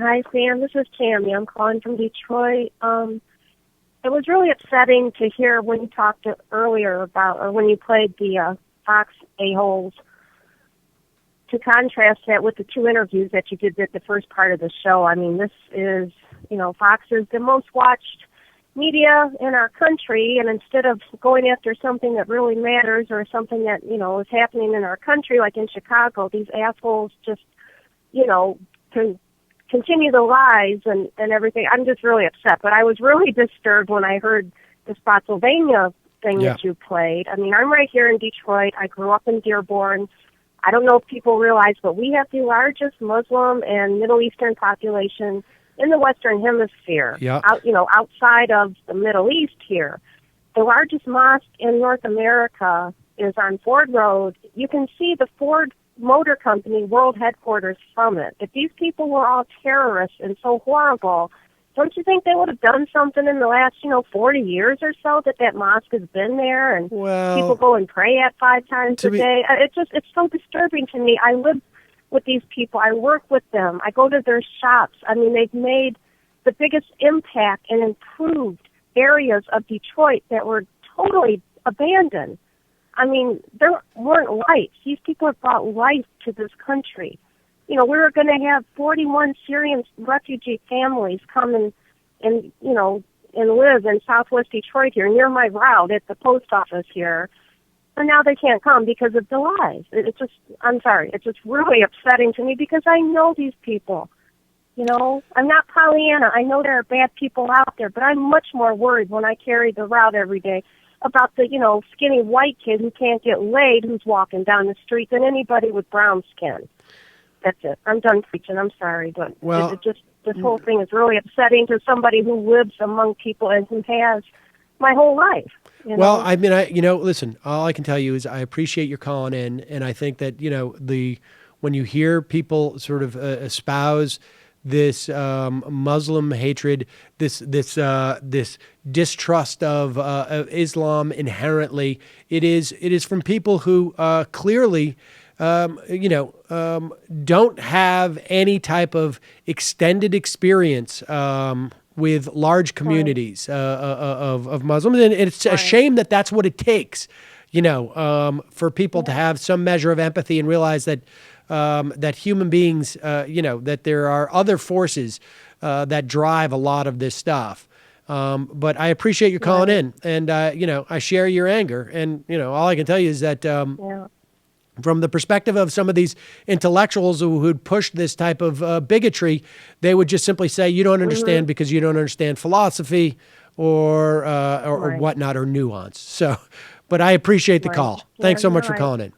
Hi, Sam. This is Tammy. I'm calling from Detroit. It was really upsetting to hear when you talked earlier about, or when you played the Fox A-holes, to contrast that with the two interviews that you did at the first part of the show. I mean, this is, Fox is the most watched media in our country, and instead of going after something that really matters or something that, is happening in our country, like in Chicago, these assholes just, can continue the lies and everything. I'm just really upset. But I was really disturbed when I heard the Spotsylvania thing that you played. I mean, I'm right here in Detroit. I grew up in Dearborn. I don't know if people realize, but we have the largest Muslim and Middle Eastern population in the Western Hemisphere, outside of the Middle East here. The largest mosque in North America is on Ford Road. You can see the Ford Motor Company world headquarters from it. If these people were all terrorists and so horrible, don't you think they would have done something in the last, 40 years or so that mosque has been there and people go and pray at 5 times a day? It's so disturbing to me. I live with these people. I work with them. I go to their shops. I mean, they've made the biggest impact and improved areas of Detroit that were totally abandoned. I mean, there weren't lights. These people have brought life to this country. We were going to have 41 Syrian refugee families come and live in Southwest Detroit here, near my route at the post office here. And now they can't come because of the lies. It's just really upsetting to me because I know these people. I'm not Pollyanna. I know there are bad people out there, but I'm much more worried when I carry the route every day about the, skinny white kid who can't get laid who's walking down the street than anybody with brown skin. That's it. I'm done preaching. I'm sorry, but this whole thing is really upsetting to somebody who lives among people and who has my whole life. Well, I mean, listen, all I can tell you is I appreciate your calling in, and I think that, when you hear people sort of espouse this Muslim hatred, this distrust of Islam inherently, it is from people who clearly don't have any type of extended experience with large communities of Muslims, and it's a shame that that's what it takes, for people to have some measure of empathy and realize that that human beings, that there are other forces that drive a lot of this stuff. But I appreciate you calling in, and I share your anger, and all I can tell you is that from the perspective of some of these intellectuals who'd push this type of bigotry, they would just simply say, you don't understand because you don't understand philosophy or whatnot, or nuance. So, but I appreciate the call. Thanks so much for calling in.